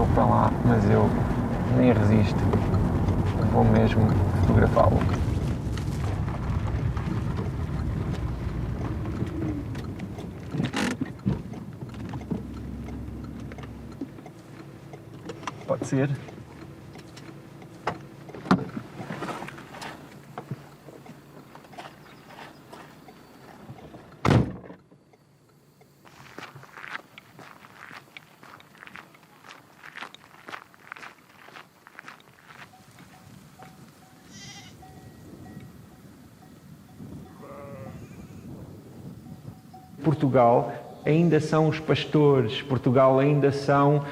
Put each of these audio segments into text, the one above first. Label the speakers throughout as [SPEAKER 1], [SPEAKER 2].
[SPEAKER 1] vou para lá, mas eu nem resisto. Vou mesmo fotografá-lo. Pode ser. Portugal ainda são os pastores, Portugal ainda são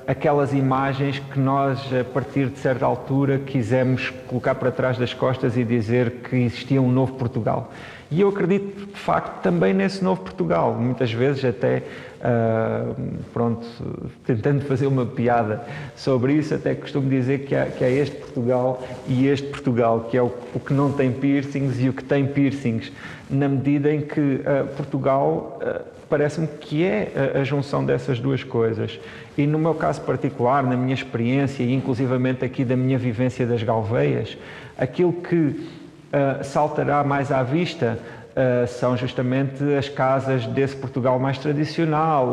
[SPEAKER 1] aquelas imagens que nós, a partir de certa altura, quisemos colocar para trás das costas e dizer que existia um novo Portugal. E eu acredito, de facto, também nesse novo Portugal. Muitas vezes até, tentando fazer uma piada sobre isso, até costumo dizer que há este Portugal e este Portugal, que é o que não tem piercings e o que tem piercings, na medida em que Portugal parece-me que é a junção dessas duas coisas. E no meu caso particular, na minha experiência e inclusivamente aqui da minha vivência das Galveias, aquilo que saltará mais à vista são justamente as casas desse Portugal mais tradicional,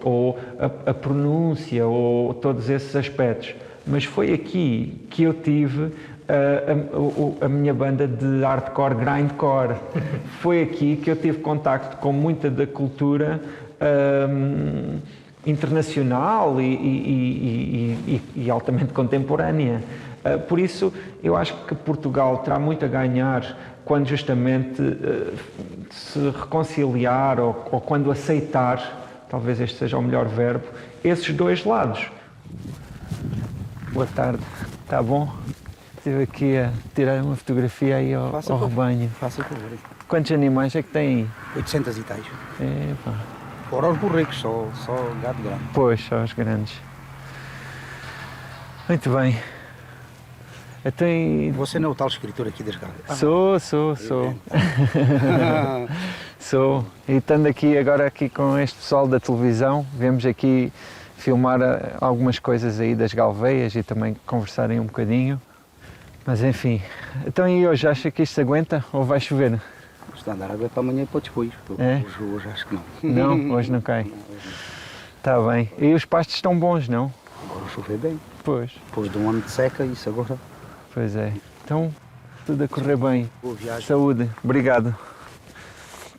[SPEAKER 1] ou a pronúncia, ou todos esses aspectos. Mas foi aqui que eu tive a minha banda de hardcore, grindcore. Foi aqui que eu tive contacto com muita da cultura internacional e altamente contemporânea. Por isso, eu acho que Portugal terá muito a ganhar quando justamente se reconciliar ou quando aceitar, talvez este seja o melhor verbo, esses dois lados. Boa tarde, está bom? Estive aqui a tirar uma fotografia aí ao rebanho.
[SPEAKER 2] Faça favor.
[SPEAKER 1] Quantos animais é que tem aí?
[SPEAKER 2] 800 e tais.
[SPEAKER 1] Epa.
[SPEAKER 2] Fora os borregos, só gado grande.
[SPEAKER 1] Pois, só os grandes. Muito bem.
[SPEAKER 2] Você não é o tal escritor aqui das Galveias?
[SPEAKER 1] Sou. Sou. E estando agora com este pessoal da televisão, viemos aqui filmar algumas coisas aí das Galveias e também conversarem um bocadinho. Mas enfim, então e hoje acha que isto se aguenta ou vai chover?
[SPEAKER 2] Está a andar água para amanhã e para depois.
[SPEAKER 1] É?
[SPEAKER 2] Hoje acho que não.
[SPEAKER 1] Não, hoje não cai. Está bem. E os pastos estão bons, não?
[SPEAKER 2] Agora chover bem.
[SPEAKER 1] Pois.
[SPEAKER 2] Depois de um ano de seca, isso agora.
[SPEAKER 1] Pois é. Então, tudo a correr bem.
[SPEAKER 2] Boa viagem.
[SPEAKER 1] Saúde. Obrigado.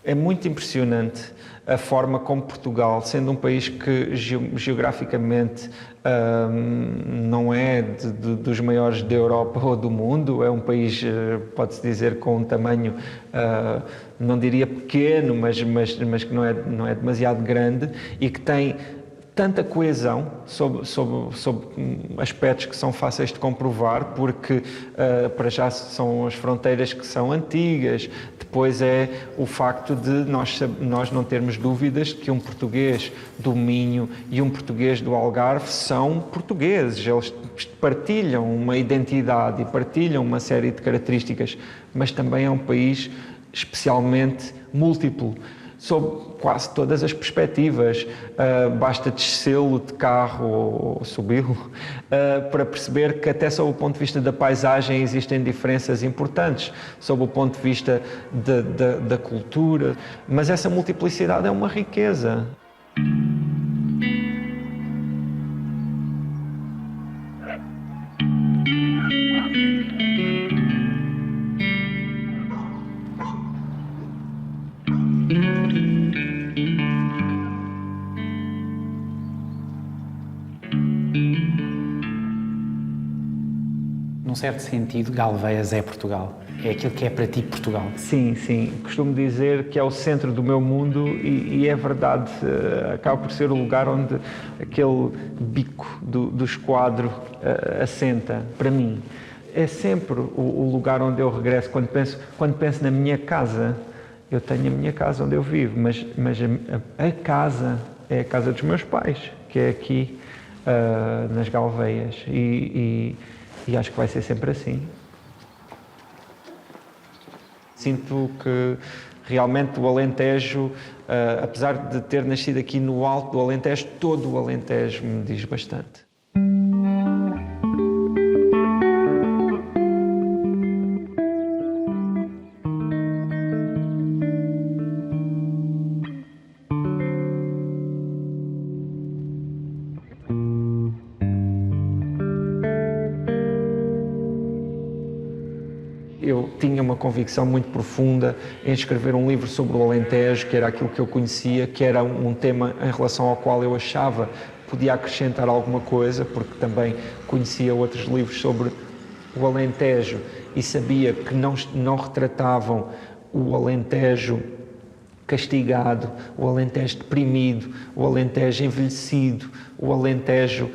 [SPEAKER 1] É muito impressionante a forma como Portugal, sendo um país que geograficamente não é dos maiores da Europa ou do mundo, é um país, pode-se dizer, com um tamanho, não diria pequeno, mas que não é demasiado grande e que tem tanta coesão sobre aspectos que são fáceis de comprovar, porque para já são as fronteiras que são antigas, depois é o facto de nós não termos dúvidas que um português do Minho e um português do Algarve são portugueses, eles partilham uma identidade e partilham uma série de características, mas também é um país especialmente múltiplo, sob quase todas as perspectivas. Basta descê-lo de carro ou subi-lo para perceber que até sob o ponto de vista da paisagem existem diferenças importantes, sob o ponto de vista da cultura, mas essa multiplicidade é uma riqueza.
[SPEAKER 3] Num certo sentido, Galveias é Portugal. É aquilo que é para ti Portugal.
[SPEAKER 1] Sim. Costumo dizer que é o centro do meu mundo e é verdade. Acaba por ser o lugar onde aquele bico do esquadro assenta, para mim. É sempre o lugar onde eu regresso. Quando penso na minha casa, eu tenho a minha casa onde eu vivo, mas a casa é a casa dos meus pais, que é aqui nas Galveias. E acho que vai ser sempre assim. Sinto que Realmente o Alentejo, apesar de ter nascido aqui no alto do Alentejo, todo o Alentejo me diz bastante. Eu tinha uma convicção muito profunda em escrever um livro sobre o Alentejo, que era aquilo que eu conhecia, que era um tema em relação ao qual eu achava que podia acrescentar alguma coisa, porque também conhecia outros livros sobre o Alentejo e sabia que não retratavam o Alentejo castigado, o Alentejo deprimido, o Alentejo envelhecido, o Alentejo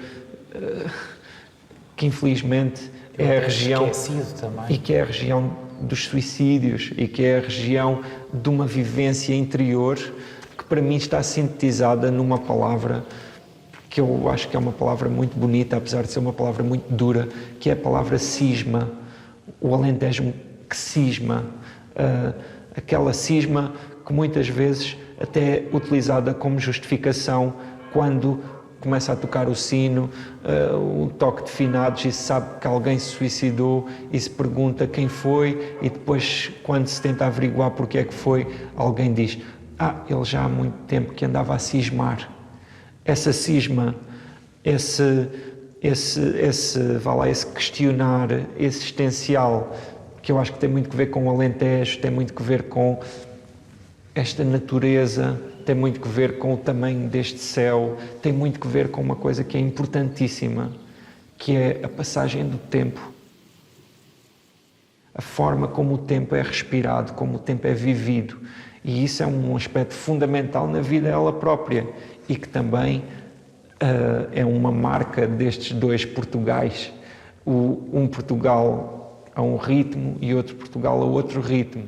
[SPEAKER 1] que infelizmente é a região e que é a região dos suicídios e que é a região de uma vivência interior que para mim está sintetizada numa palavra que eu acho que é uma palavra muito bonita, apesar de ser uma palavra muito dura, que é a palavra cisma. O Alentejo que cisma, aquela cisma que muitas vezes até é utilizada como justificação quando começa a tocar o sino, o toque de finados e se sabe que alguém se suicidou e se pergunta quem foi e depois, quando se tenta averiguar porque é que foi, alguém diz: ele já há muito tempo que andava a cismar. Essa cisma, esse questionar existencial, que eu acho que tem muito que ver com o Alentejo, tem muito que ver com esta natureza, tem muito que ver com o tamanho deste céu, tem muito que ver com uma coisa que é importantíssima, que é a passagem do tempo. A forma como o tempo é respirado, como o tempo é vivido. E isso é um aspecto fundamental na vida ela própria e que também é uma marca destes dois Portugais. Um Portugal a um ritmo e outro Portugal a outro ritmo.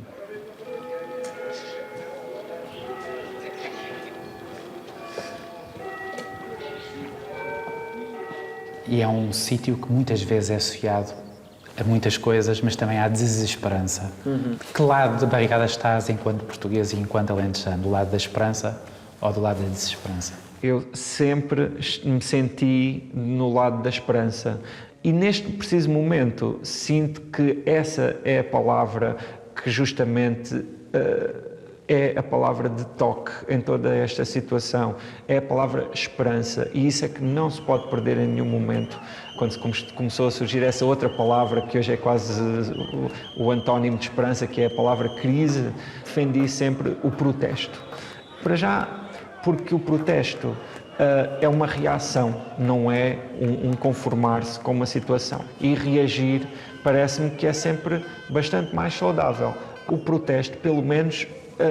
[SPEAKER 3] E é um sítio que muitas vezes é associado a muitas coisas, mas também à desesperança. Que lado da barricada estás enquanto português e enquanto alentejano? Do lado da esperança ou do lado da desesperança?
[SPEAKER 1] Eu sempre me senti no lado da esperança. E neste preciso momento sinto que essa é a palavra que justamente é a palavra de toque em toda esta situação, é a palavra esperança, e isso é que não se pode perder em nenhum momento. Quando começou a surgir essa outra palavra, que hoje é quase o antónimo de esperança, que é a palavra crise, defendi sempre o protesto. Para já, porque o protesto é uma reação, não é um conformar-se com uma situação. E reagir parece-me que é sempre bastante mais saudável. O protesto, pelo menos,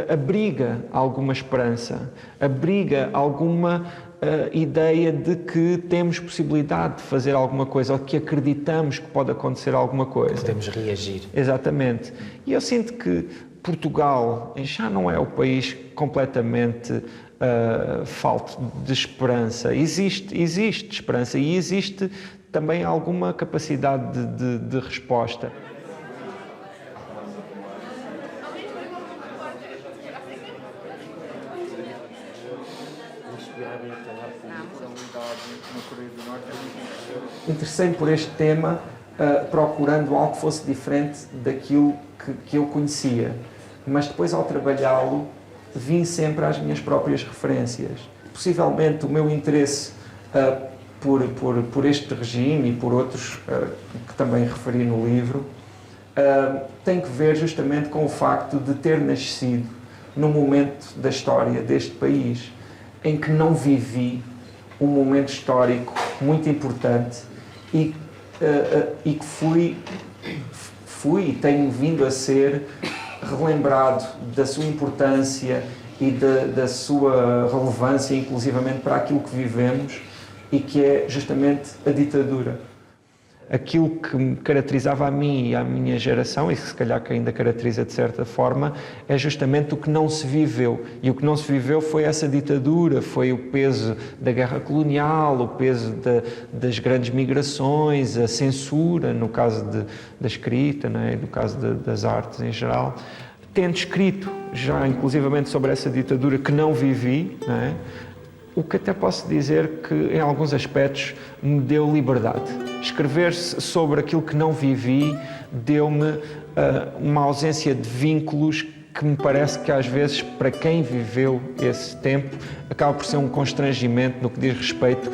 [SPEAKER 1] abriga alguma esperança, abriga alguma ideia de que temos possibilidade de fazer alguma coisa ou que acreditamos que pode acontecer alguma coisa.
[SPEAKER 3] Podemos reagir.
[SPEAKER 1] Exatamente. E eu sinto que Portugal já não é o país completamente falto de esperança. Existe esperança e existe também alguma capacidade de resposta. Interessei-me por este tema procurando algo que fosse diferente daquilo que eu conhecia, mas depois ao trabalhá-lo vim sempre às minhas próprias referências. Possivelmente o meu interesse por este regime e por outros que também referi no livro tem que ver justamente com o facto de ter nascido num momento da história deste país em que não vivi um momento histórico muito importante e que fui e tenho vindo a ser relembrado da sua importância e da sua relevância, inclusivamente para aquilo que vivemos e que é justamente a ditadura. Aquilo que me caracterizava a mim e à minha geração, e que se calhar que ainda caracteriza de certa forma, é justamente o que não se viveu. E o que não se viveu foi essa ditadura, foi o peso da guerra colonial, o peso das grandes migrações, a censura, no caso da escrita, não é? No caso das artes em geral. Tendo escrito já inclusivamente sobre essa ditadura que não vivi, não é? O que até posso dizer que, em alguns aspectos, me deu liberdade. Escrever sobre aquilo que não vivi deu-me uma ausência de vínculos que me parece que, às vezes, para quem viveu esse tempo, acaba por ser um constrangimento no que diz respeito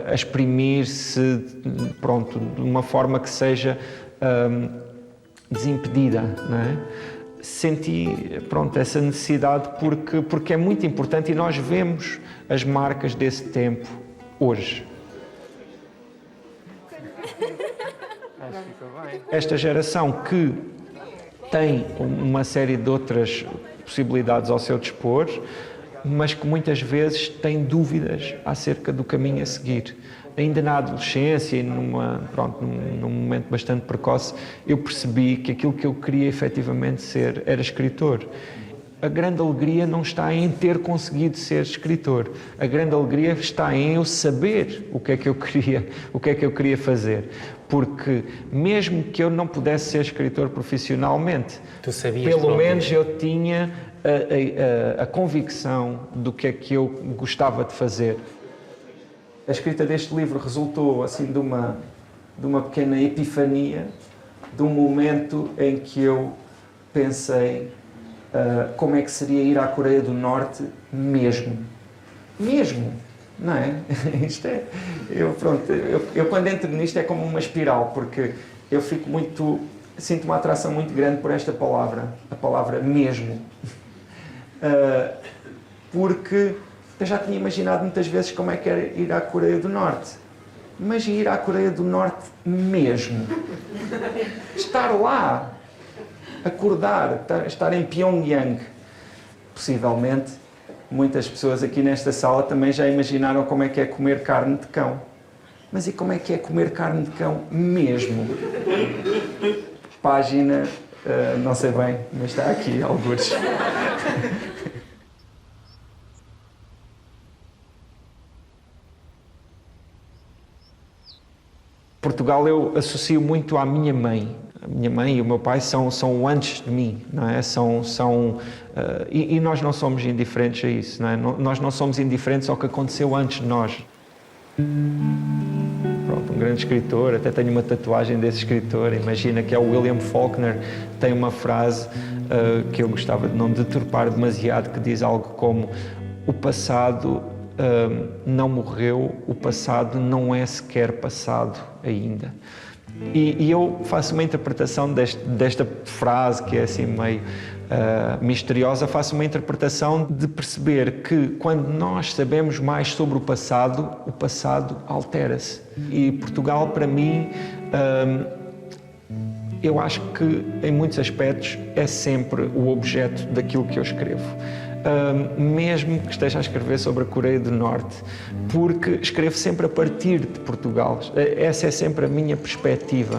[SPEAKER 1] a exprimir-se, pronto, de uma forma que seja desimpedida, não é? Senti, pronto, essa necessidade porque é muito importante e nós vemos as marcas desse tempo hoje. Esta geração que tem uma série de outras possibilidades ao seu dispor, mas que muitas vezes tem dúvidas acerca do caminho a seguir. Ainda na adolescência e num momento bastante precoce, eu percebi que aquilo que eu queria efetivamente ser era escritor. A grande alegria não está em ter conseguido ser escritor. A grande alegria está em eu saber o que é que eu queria fazer. Porque mesmo que eu não pudesse ser escritor profissionalmente, pelo menos eu tinha a convicção do que é que eu gostava de fazer. A escrita deste livro resultou assim de uma pequena epifania, de um momento em que eu pensei como é que seria ir à Coreia do Norte mesmo, não é? Isto é, eu quando entro nisto é como uma espiral, porque eu sinto uma atração muito grande por esta palavra, a palavra mesmo, porque eu já tinha imaginado muitas vezes como é que era ir à Coreia do Norte, mas ir à Coreia do Norte mesmo, estar lá, acordar, estar em Pyongyang. Possivelmente muitas pessoas aqui nesta sala também já imaginaram como é que é comer carne de cão. Mas e como é que é comer carne de cão mesmo? Página, não sei bem, mas está aqui, algures. Portugal eu associo muito à minha mãe. A minha mãe e o meu pai são antes de mim, não é? E nós não somos indiferentes a isso, não é? Nós não somos indiferentes ao que aconteceu antes de nós. Pronto, um grande escritor, até tenho uma tatuagem desse escritor, imagina, que é o William Faulkner, tem uma frase que eu gostava de não deturpar demasiado, que diz algo como: o passado não morreu, o passado não é sequer passado ainda. E eu faço uma interpretação desta frase, que é assim meio misteriosa, faço uma interpretação de perceber que quando nós sabemos mais sobre o passado altera-se. E Portugal, para mim, eu acho que em muitos aspectos é sempre o objeto daquilo que eu escrevo. Mesmo que esteja a escrever sobre a Coreia do Norte, porque escrevo sempre a partir de Portugal. Essa é sempre a minha perspectiva.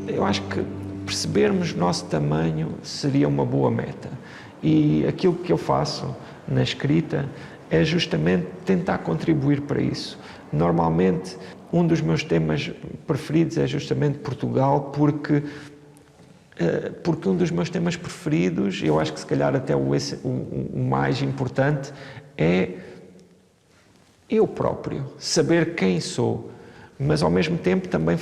[SPEAKER 1] Eu acho que percebermos o nosso tamanho seria uma boa meta. E aquilo que eu faço na escrita é justamente tentar contribuir para isso. Normalmente, um dos meus temas preferidos é justamente Portugal, porque um dos meus temas preferidos, eu acho que se calhar até o mais importante, é eu próprio, saber quem sou, mas ao mesmo tempo também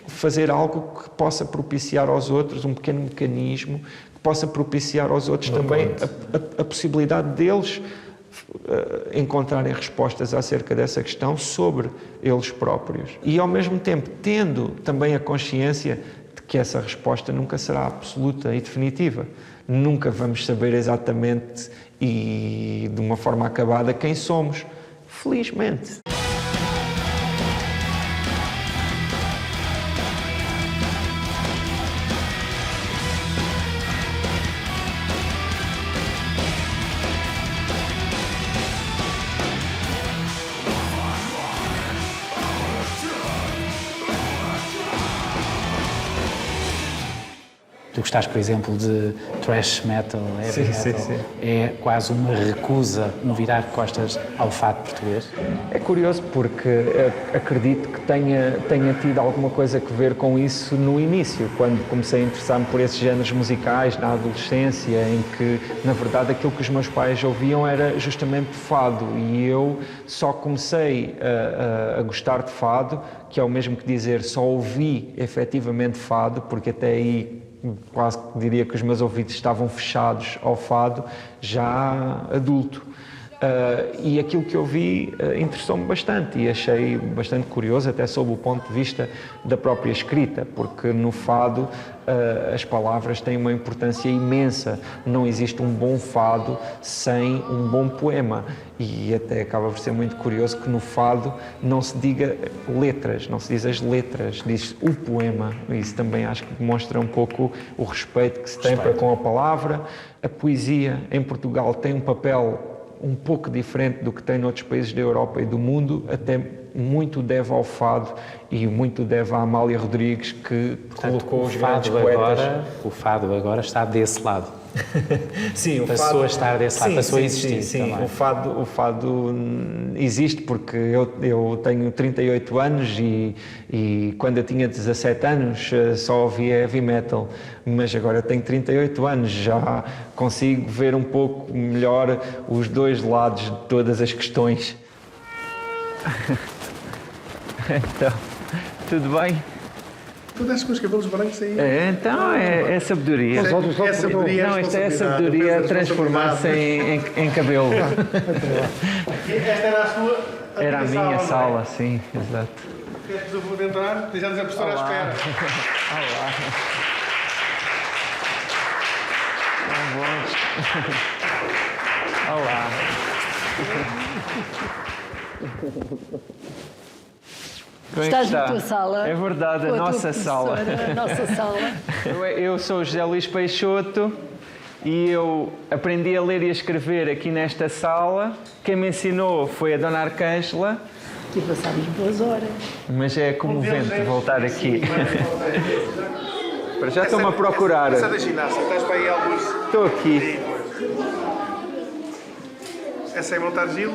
[SPEAKER 1] fazer algo que possa propiciar aos outros, um pequeno mecanismo, que possa propiciar aos outros também a possibilidade deles encontrarem respostas acerca dessa questão sobre eles próprios. E ao mesmo tempo tendo também a consciência de que essa resposta nunca será absoluta e definitiva. Nunca vamos saber exatamente e de uma forma acabada quem somos. Felizmente.
[SPEAKER 3] tu gostares, por exemplo, de thrash metal, heavy metal, é quase uma recusa no virar costas ao fado português?
[SPEAKER 1] É curioso porque acredito que tenha tido alguma coisa a ver com isso no início, quando comecei a interessar-me por esses géneros musicais na adolescência, em que, na verdade, aquilo que os meus pais ouviam era justamente fado, e eu só comecei a gostar de fado, que é o mesmo que dizer só ouvi efetivamente fado, porque até aí quase que diria que os meus ouvidos estavam fechados ao fado, já adulto. E aquilo que eu vi interessou-me bastante e achei bastante curioso, até sob o ponto de vista da própria escrita, porque no fado as palavras têm uma importância imensa. Não existe um bom fado sem um bom poema, e até acaba por ser muito curioso que no fado não se diga letras, não se diz as letras, diz o poema. Isso também acho que demonstra um pouco o respeito que se tem para com a palavra. A poesia em Portugal tem um papel um pouco diferente do que tem noutros países da Europa e do mundo, até muito deve ao fado e muito deve à Amália Rodrigues, que colocou os grandes poetas.
[SPEAKER 3] O fado agora está desse lado.
[SPEAKER 1] Sim,
[SPEAKER 3] passou a estar desse lado, passou a existir.
[SPEAKER 1] Sim. O fado existe porque eu tenho 38 anos e quando eu tinha 17 anos só ouvia heavy metal, mas agora eu tenho 38 anos, já consigo ver um pouco melhor os dois lados de todas as questões. Então, tudo bem?
[SPEAKER 4] Tu desces com os cabelos brancos aí.
[SPEAKER 1] Então é sabedoria.
[SPEAKER 4] É sabedoria.
[SPEAKER 1] Não, isto é sabedoria a transformar-se em cabelo.
[SPEAKER 4] Esta era a sua.
[SPEAKER 1] Era a minha sala, sim, exato.
[SPEAKER 4] Queres eu vou entrar? Deixamos a professora à espera.
[SPEAKER 1] Olá. Olá.
[SPEAKER 5] Estás na tua sala.
[SPEAKER 1] É verdade, a nossa sala.
[SPEAKER 5] A nossa sala.
[SPEAKER 1] Eu sou o José Luís Peixoto e eu aprendi a ler e a escrever aqui nesta sala. Quem me ensinou foi a Dona Arcângela.
[SPEAKER 5] E passámos boas horas.
[SPEAKER 1] Mas é comovente voltar aqui. Para já estão-me a procurar.
[SPEAKER 4] Essa da ginástica, estás para aí alguns.
[SPEAKER 1] Estou aqui.
[SPEAKER 4] Essa é montar Gil?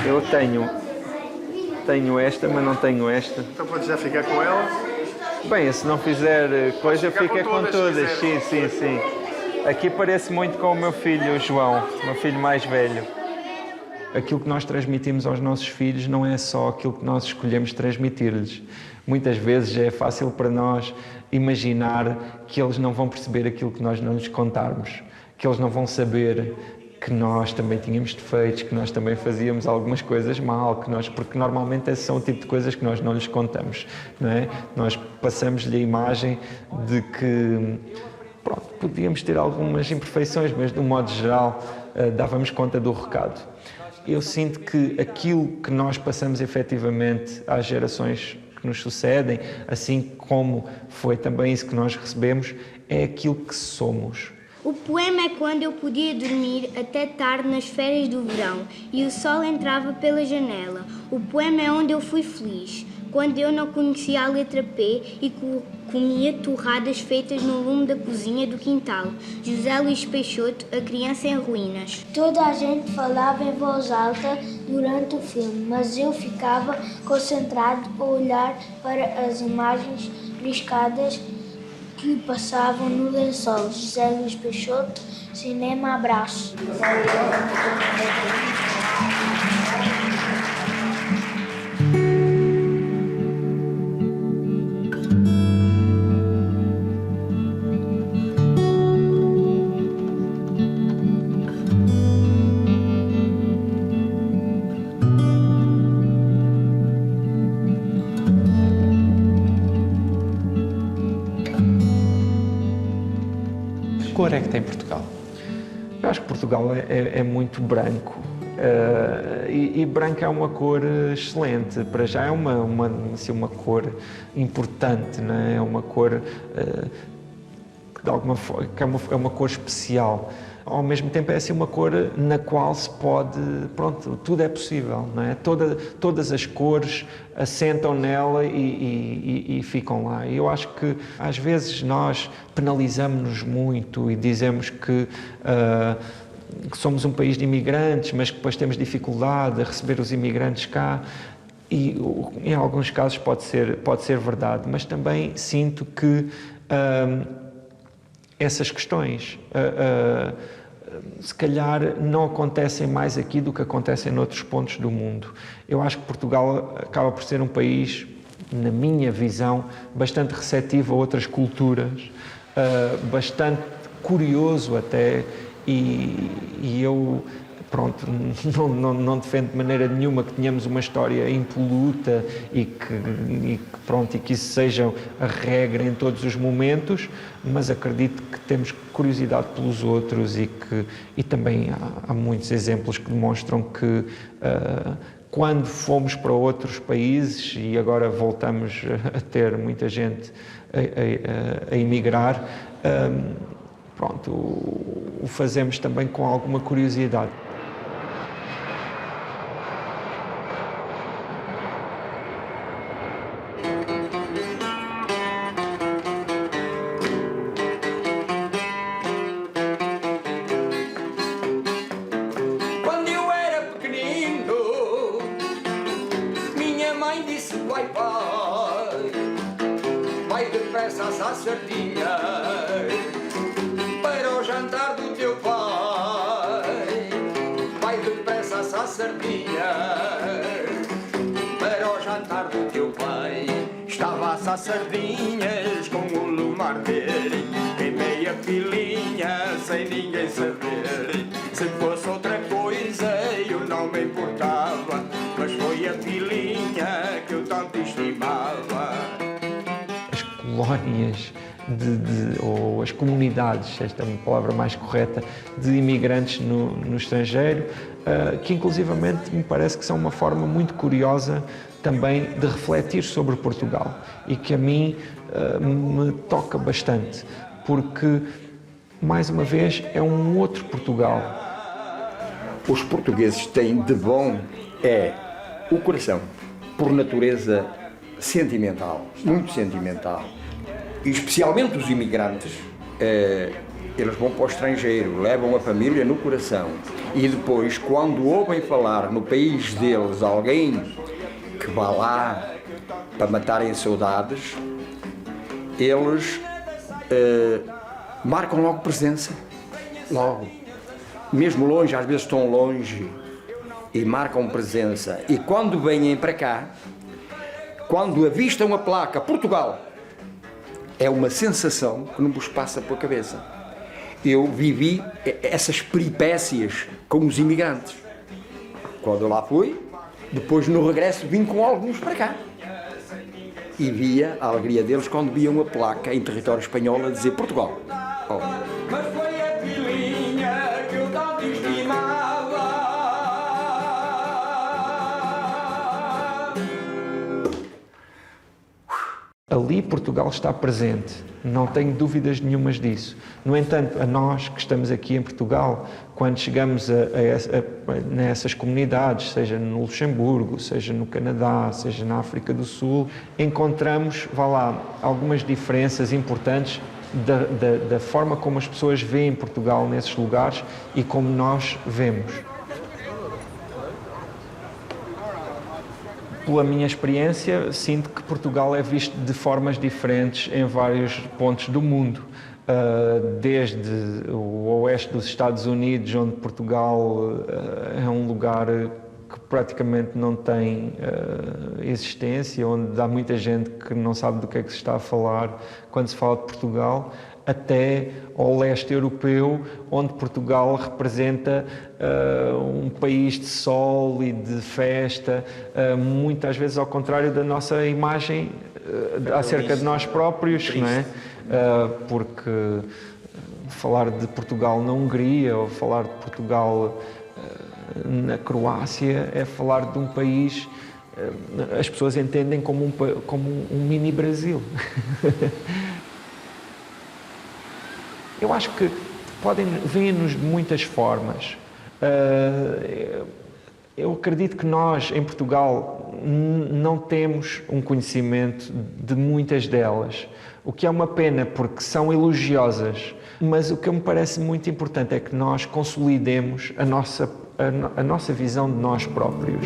[SPEAKER 1] Eu tenho esta, mas não tenho esta.
[SPEAKER 4] Então podes já ficar com ela.
[SPEAKER 1] Bem, se não fizer coisa,
[SPEAKER 4] ficar
[SPEAKER 1] fica
[SPEAKER 4] com
[SPEAKER 1] com
[SPEAKER 4] todas, se
[SPEAKER 1] todas.
[SPEAKER 4] quiser.
[SPEAKER 1] Sim. Aqui parece muito com o meu filho, o João, o meu filho mais velho. Aquilo que nós transmitimos aos nossos filhos não é só aquilo que nós escolhemos transmitir-lhes. Muitas vezes é fácil para nós imaginar que eles não vão perceber aquilo que nós não lhes contarmos, que eles não vão saber que nós também tínhamos defeitos, que nós também fazíamos algumas coisas mal, porque normalmente esses são o tipo de coisas que nós não lhes contamos, não é? Nós passamos-lhe a imagem de que, pronto, podíamos ter algumas imperfeições, mas de um modo geral dávamos conta do recado. Eu sinto que aquilo que nós passamos efetivamente às gerações que nos sucedem, assim como foi também isso que nós recebemos, é aquilo que somos.
[SPEAKER 6] O poema é quando eu podia dormir até tarde nas férias do verão e o sol entrava pela janela. O poema é onde eu fui feliz, quando eu não conhecia a letra P e comia torradas feitas no lume da cozinha do quintal. José Luís Peixoto, A Criança em Ruínas.
[SPEAKER 7] Toda a gente falava em voz alta durante o filme, mas eu ficava concentrado a olhar para as imagens riscadas que passavam no lençol. José Luís Peixoto, Cinema, abraço.
[SPEAKER 3] Que cor é que tem Portugal?
[SPEAKER 1] Eu acho que Portugal é muito branco. E branco é uma cor excelente. Para já é uma cor importante, não é? É uma cor de alguma forma, que é uma cor especial. Ao mesmo tempo é assim uma cor na qual se pode, pronto, tudo é possível, não é? Todas as cores assentam nela e ficam lá. E eu acho que às vezes nós penalizamos-nos muito e dizemos que somos um país de imigrantes, mas que depois temos dificuldade a receber os imigrantes cá. E em alguns casos pode ser verdade, mas também sinto que essas questões se calhar não acontecem mais aqui do que acontecem noutros pontos do mundo. Eu acho que Portugal acaba por ser um país, na minha visão, bastante receptivo a outras culturas, bastante curioso até, e eu, pronto, não defendo de maneira nenhuma que tenhamos uma história impoluta e que isso seja a regra em todos os momentos, mas acredito que temos curiosidade pelos outros e também há muitos exemplos que demonstram que quando fomos para outros países e agora voltamos a ter muita gente a emigrar, pronto, o fazemos também com alguma curiosidade.
[SPEAKER 8] Quando eu era pequenino, minha mãe disse: vai depressa à sardinha para o jantar do teu pai. Vai depressa à sardinha para o jantar do teu pai. Estava a assar sardinhas com o lume a arder, queimei a pilinha sem ninguém saber. Se fosse outra coisa eu não me importava, mas foi a pilinha que eu tanto estimava.
[SPEAKER 1] As colónias ou as comunidades, esta é uma palavra mais correta, de imigrantes no estrangeiro, que inclusivamente me parece que são uma forma muito curiosa também de refletir sobre Portugal e que a mim me toca bastante, porque, mais uma vez, é um outro Portugal.
[SPEAKER 9] Os portugueses têm de bom o coração, por natureza sentimental, muito sentimental. E especialmente os imigrantes, eles vão para o estrangeiro, levam a família no coração e depois, quando ouvem falar no país deles alguém que vá lá para matarem saudades, eles marcam logo presença, logo. Mesmo longe, às vezes estão longe e marcam presença. E quando vêm para cá, quando avistam a placa Portugal, é uma sensação que não vos passa pela cabeça. Eu vivi essas peripécias com os imigrantes. Quando eu lá fui, depois no regresso vim com alguns para cá. E via a alegria deles quando viam a placa em território espanhol a dizer Portugal. Oh.
[SPEAKER 8] Mas foi a pilinha que eu tanto estimava.
[SPEAKER 1] Ali Portugal está presente, não tenho dúvidas nenhumas disso. No entanto, a nós que estamos aqui em Portugal, quando chegamos nessas comunidades, seja no Luxemburgo, seja no Canadá, seja na África do Sul, encontramos, algumas diferenças importantes da forma como as pessoas veem Portugal nesses lugares e como nós vemos. Pela minha experiência, sinto que Portugal é visto de formas diferentes em vários pontos do mundo. Desde o oeste dos Estados Unidos, onde Portugal é um lugar que praticamente não tem existência, onde há muita gente que não sabe do que é que se está a falar quando se fala de Portugal, até ao leste europeu, onde Portugal representa um país de sol e de festa, muitas vezes ao contrário da nossa imagem acerca de nós próprios, não é? Porque falar de Portugal na Hungria ou falar de Portugal na Croácia é falar de um país, as pessoas entendem como um mini Brasil. Eu acho que vêm-nos de muitas formas. Eu acredito que nós, em Portugal, não temos um conhecimento de muitas delas, o que é uma pena porque são elogiosas, mas o que me parece muito importante é que nós consolidemos a nossa visão de nós próprios.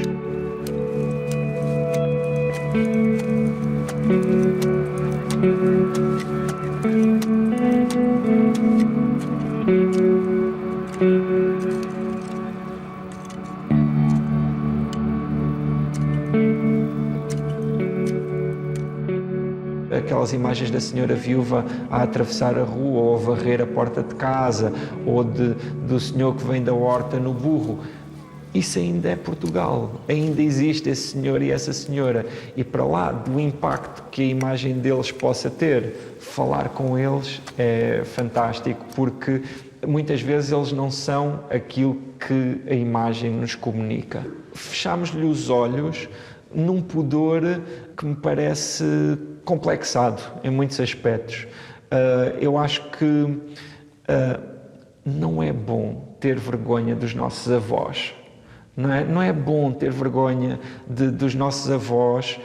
[SPEAKER 1] Aquelas imagens da senhora viúva a atravessar a rua ou a varrer a porta de casa ou do senhor que vem da horta no burro. Isso ainda é Portugal, ainda existe esse senhor e essa senhora. E para lá do impacto que a imagem deles possa ter, falar com eles é fantástico, porque muitas vezes eles não são aquilo que a imagem nos comunica. Fechamos-lhe os olhos num pudor que me parece complexado em muitos aspectos. Eu acho que não é bom ter vergonha dos nossos avós. Não é bom ter vergonha dos nossos avós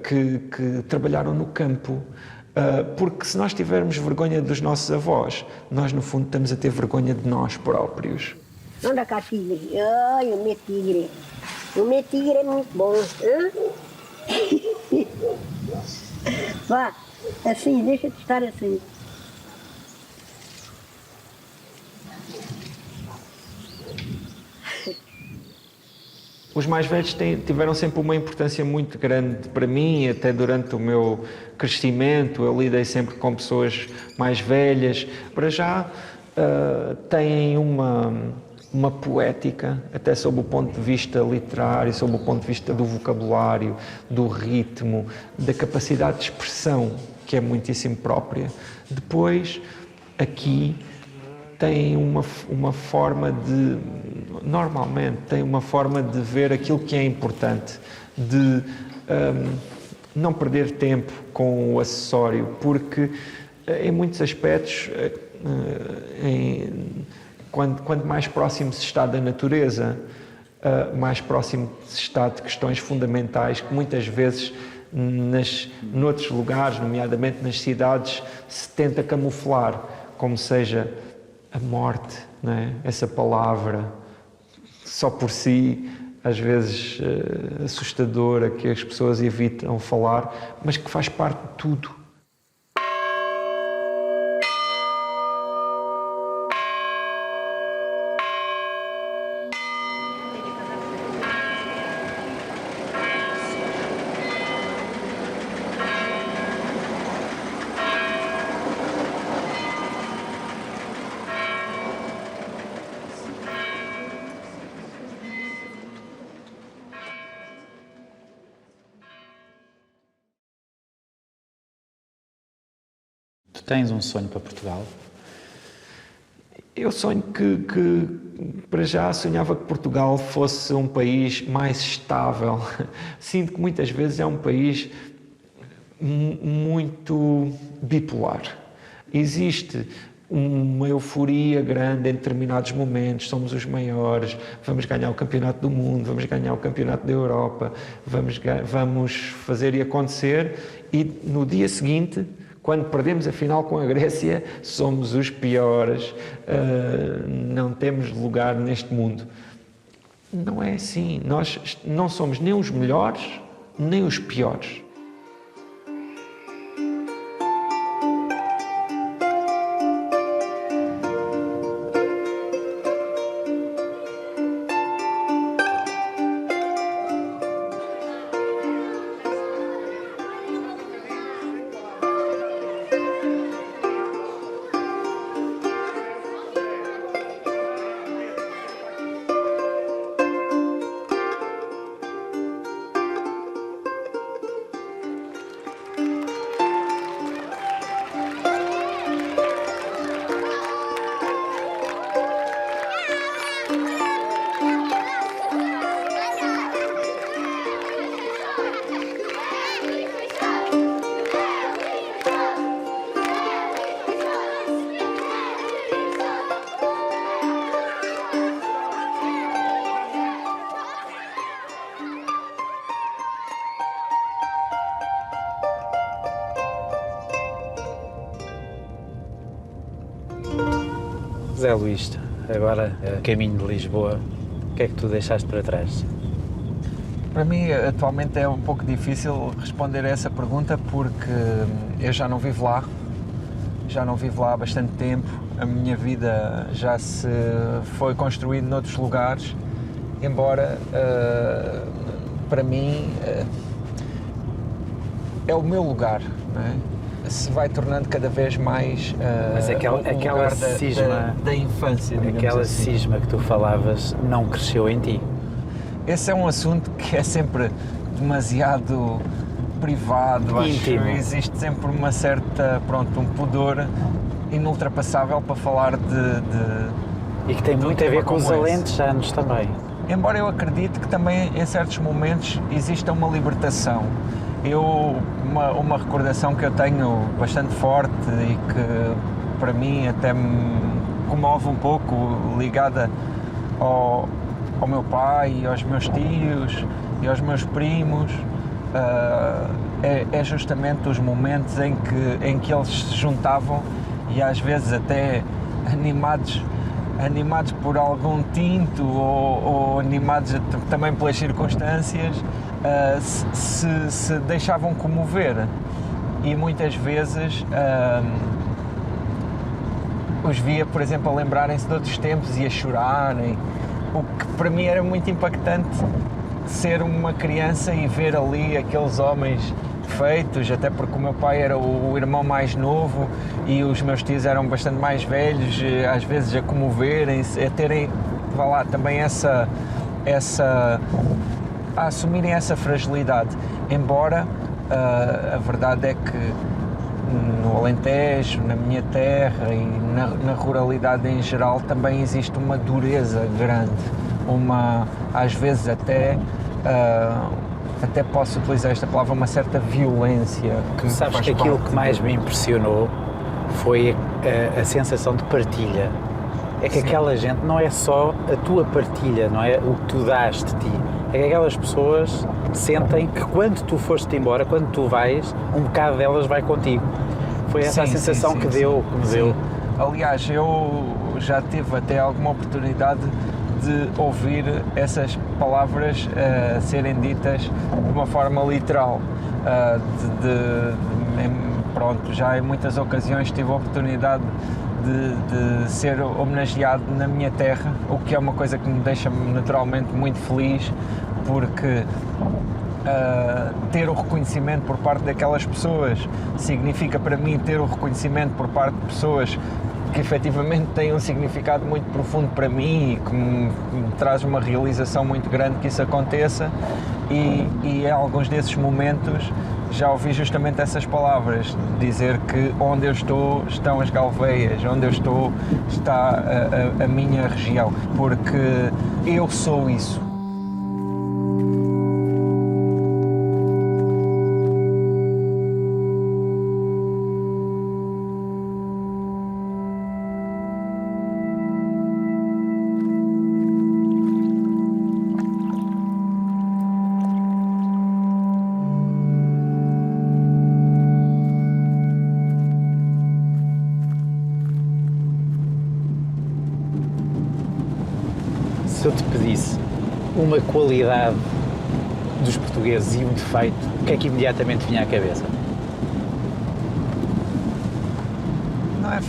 [SPEAKER 1] que trabalharam no campo. Porque se nós tivermos vergonha dos nossos avós, nós no fundo estamos a ter vergonha de nós próprios.
[SPEAKER 10] Anda cá, tigre. Ai, o meu tigre. O meu tigre é muito bom. Vá, assim, deixa de estar assim.
[SPEAKER 1] Os mais velhos tiveram sempre uma importância muito grande para mim, até durante o meu crescimento. Eu lidei sempre com pessoas mais velhas. Para já têm uma poética, até sob o ponto de vista literário, sob o ponto de vista do vocabulário, do ritmo, da capacidade de expressão, que é muitíssimo própria. Depois, aqui, têm uma forma normalmente, têm uma forma de ver aquilo que é importante, de não perder tempo com o acessório, porque em muitos aspectos, quanto mais próximo se está da natureza, mais próximo se está de questões fundamentais que muitas vezes noutros lugares, nomeadamente nas cidades, se tenta camuflar, como seja a morte, não é? Essa palavra, só por si, às vezes assustadora, que as pessoas evitam falar, mas que faz parte de tudo.
[SPEAKER 3] Tu tens um sonho para Portugal?
[SPEAKER 1] Eu sonho que para já sonhava que Portugal fosse um país mais estável. Sinto que muitas vezes é um país muito bipolar. Existe uma euforia grande em determinados momentos, somos os maiores, vamos ganhar o campeonato do mundo, vamos ganhar o campeonato da Europa, vamos fazer e acontecer, e no dia seguinte, quando perdemos a final com a Grécia, somos os piores, não temos lugar neste mundo. Não é assim, nós não somos nem os melhores, nem os piores.
[SPEAKER 3] Luís, agora a caminho de Lisboa, o que é que tu deixaste para trás?
[SPEAKER 1] Para mim, atualmente é um pouco difícil responder a essa pergunta porque eu já não vivo lá há bastante tempo, a minha vida já se foi construída noutros lugares, embora para mim é o meu lugar, não é? Se vai tornando cada vez mais
[SPEAKER 3] Mas aquela
[SPEAKER 1] lugar
[SPEAKER 3] cisma,
[SPEAKER 1] da infância,
[SPEAKER 3] aquela
[SPEAKER 1] assim.
[SPEAKER 3] cisma que tu falavas não cresceu em ti?
[SPEAKER 1] Esse é um assunto que é sempre demasiado privado,
[SPEAKER 3] íntimo.
[SPEAKER 1] Acho. Existe sempre uma certa, um pudor inultrapassável para falar
[SPEAKER 3] E que tem muito a ver com os alentejanos também.
[SPEAKER 1] Embora eu acredite que também em certos momentos exista uma libertação. Uma recordação que eu tenho bastante forte e que para mim até me comove um pouco, ligada ao meu pai, aos meus tios e aos meus primos, é justamente os momentos em que eles se juntavam e às vezes até animados por algum tinto ou animados também pelas circunstâncias, se deixavam comover e muitas vezes os via, por exemplo, a lembrarem-se de outros tempos e a chorarem, o que para mim era muito impactante ser uma criança e ver ali aqueles homens feitos, até porque o meu pai era o irmão mais novo e os meus tios eram bastante mais velhos, às vezes a comoverem-se, a terem, também a assumirem essa fragilidade, embora a verdade é que no Alentejo, na minha terra e na ruralidade em geral também existe uma dureza grande, às vezes até posso utilizar esta palavra, uma certa violência.
[SPEAKER 3] Sabes que aquilo que mais me impressionou foi a sensação de partilha. É que aquela gente não é só a tua partilha, não é o que tu dás de ti. É que aquelas pessoas sentem que quando tu foste embora, quando tu vais, um bocado delas vai contigo. Foi essa a sensação que me deu.
[SPEAKER 1] Aliás, eu já tive até alguma oportunidade de ouvir essas palavras serem ditas de uma forma literal. Já em muitas ocasiões tive a oportunidade de ser homenageado na minha terra, o que é uma coisa que me deixa naturalmente muito feliz, porque ter o reconhecimento por parte daquelas pessoas significa para mim ter o reconhecimento por parte de pessoas que efetivamente têm um significado muito profundo para mim e que me traz uma realização muito grande que isso aconteça, e em alguns desses momentos já ouvi justamente essas palavras, dizer que onde eu estou estão as Galveias, onde eu estou está a minha região, porque eu sou isso.
[SPEAKER 3] Se eu te pedisse uma qualidade dos portugueses e um defeito, o que é que imediatamente vinha à cabeça?
[SPEAKER 1] Não é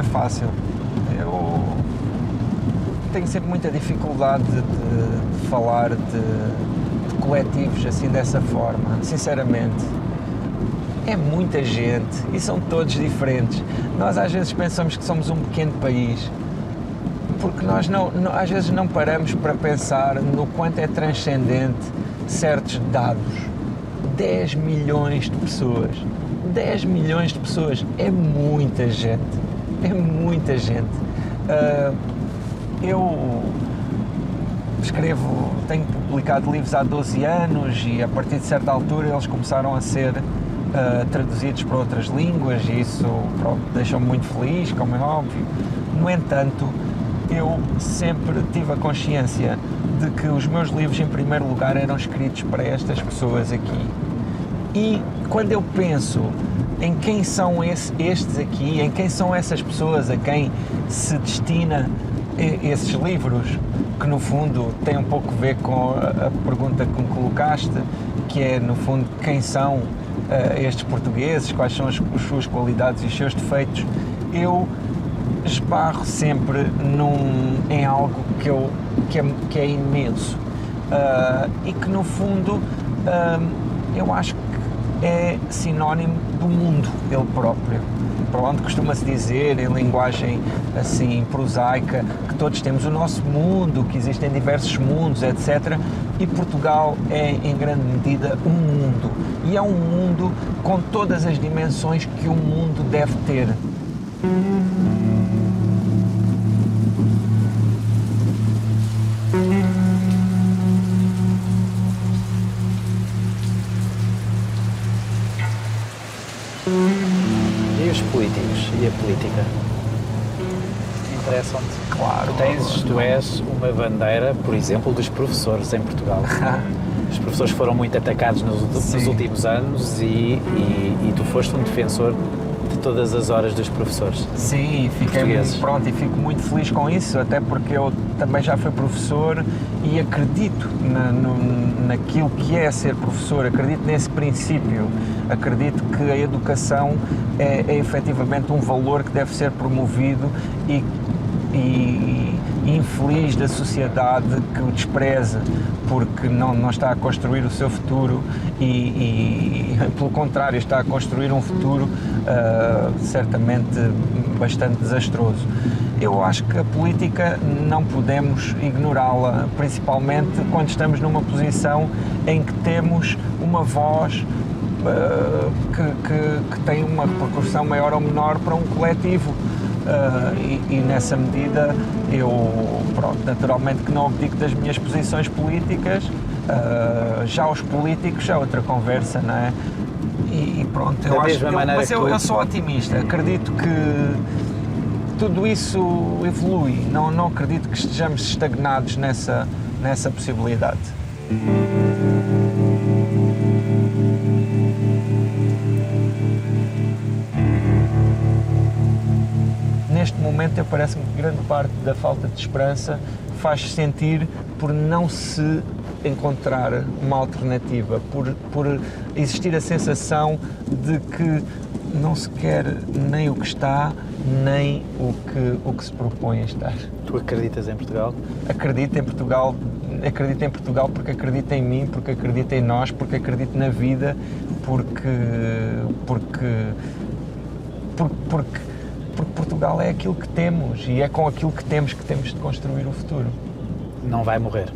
[SPEAKER 1] fácil. Eu tenho sempre muita dificuldade de falar de coletivos assim dessa forma, sinceramente. É muita gente e são todos diferentes. Nós às vezes pensamos que somos um pequeno país, porque nós às vezes não paramos para pensar no quanto é transcendente certos dados. 10 milhões de pessoas. 10 milhões de pessoas é muita gente. É muita gente. Eu tenho publicado livros há 12 anos e a partir de certa altura eles começaram a ser traduzidos para outras línguas e isso deixa-me muito feliz, como é óbvio. No entanto, eu sempre tive a consciência de que os meus livros, em primeiro lugar, eram escritos para estas pessoas aqui. E quando eu penso em quem são estes aqui, em quem são essas pessoas a quem se destina esses livros, que no fundo tem um pouco a ver com a pergunta que me colocaste, que é no fundo quem são estes portugueses, quais são as suas qualidades e os seus defeitos. Eu esbarro sempre em algo que é imenso e que no fundo eu acho que é sinónimo do mundo ele próprio. Para onde costuma-se dizer, em linguagem assim prosaica, que todos temos o nosso mundo, que existem diversos mundos, etc. E Portugal é, em grande medida, um mundo. E é um mundo com todas as dimensões que um mundo deve ter.
[SPEAKER 3] E os políticos e a política? Interessam-te?
[SPEAKER 1] Claro.
[SPEAKER 3] Tu és uma bandeira, por exemplo, dos professores em Portugal. Os professores foram muito atacados nos últimos anos e tu foste um defensor de todas as horas dos professores.
[SPEAKER 1] Sim, e fico muito feliz com isso, até porque eu também já fui professor e acredito naquilo que é ser professor, acredito nesse princípio, acredito que a educação é efetivamente um valor que deve ser promovido e infeliz da sociedade que o despreze porque não está a construir o seu futuro e pelo contrário, está a construir um futuro certamente bastante desastroso. Eu acho que a política não podemos ignorá-la, principalmente quando estamos numa posição em que temos uma voz que tem uma repercussão maior ou menor para um coletivo. E nessa medida eu, naturalmente que não abdico das minhas posições políticas, já os políticos é outra conversa, não é? E pronto, eu sou otimista, acredito que tudo isso evolui, não acredito que estejamos estagnados nessa possibilidade. Neste momento, parece-me que grande parte da falta de esperança faz-se sentir por não se encontrar uma alternativa, por existir a sensação de que não se quer nem o que está, nem o que se propõe a estar.
[SPEAKER 3] Tu acreditas em Portugal?
[SPEAKER 1] Acredito em Portugal porque acredito em mim, porque acredito em nós, porque acredito na vida, porque Portugal é aquilo que temos e é com aquilo que temos de construir o futuro.
[SPEAKER 3] Não vai morrer?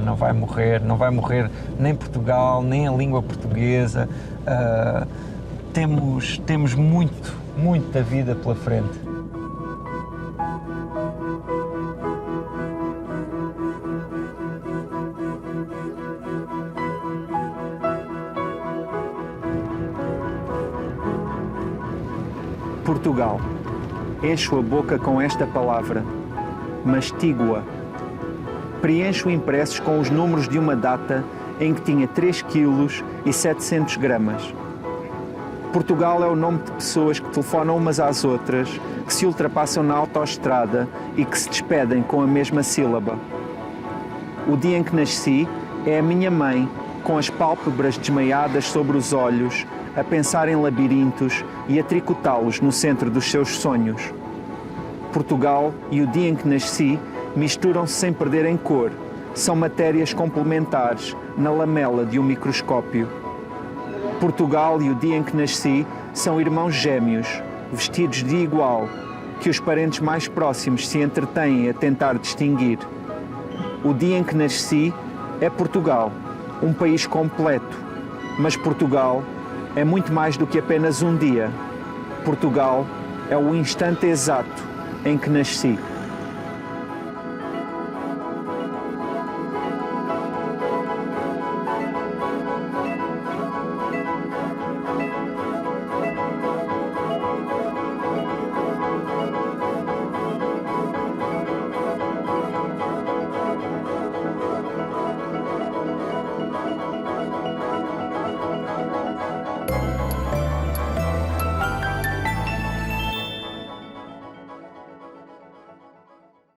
[SPEAKER 1] Não vai morrer, não vai morrer nem Portugal, nem a língua portuguesa. Temos muita vida pela frente.
[SPEAKER 11] Portugal. Encho a boca com esta palavra, mastigo-a. Preencho impressos com os números de uma data em que tinha 3 quilos e 700 gramas. Portugal é o nome de pessoas que telefonam umas às outras, que se ultrapassam na autoestrada e que se despedem com a mesma sílaba. O dia em que nasci é a minha mãe, com as pálpebras desmaiadas sobre os olhos, a pensar em labirintos e a tricotá-los no centro dos seus sonhos. Portugal e o dia em que nasci misturam-se sem perderem cor, são matérias complementares na lamela de um microscópio. Portugal e o dia em que nasci são irmãos gêmeos, vestidos de igual, que os parentes mais próximos se entretêm a tentar distinguir. O dia em que nasci é Portugal, um país completo, mas Portugal é muito mais do que apenas um dia. Portugal é o instante exato em que nasci.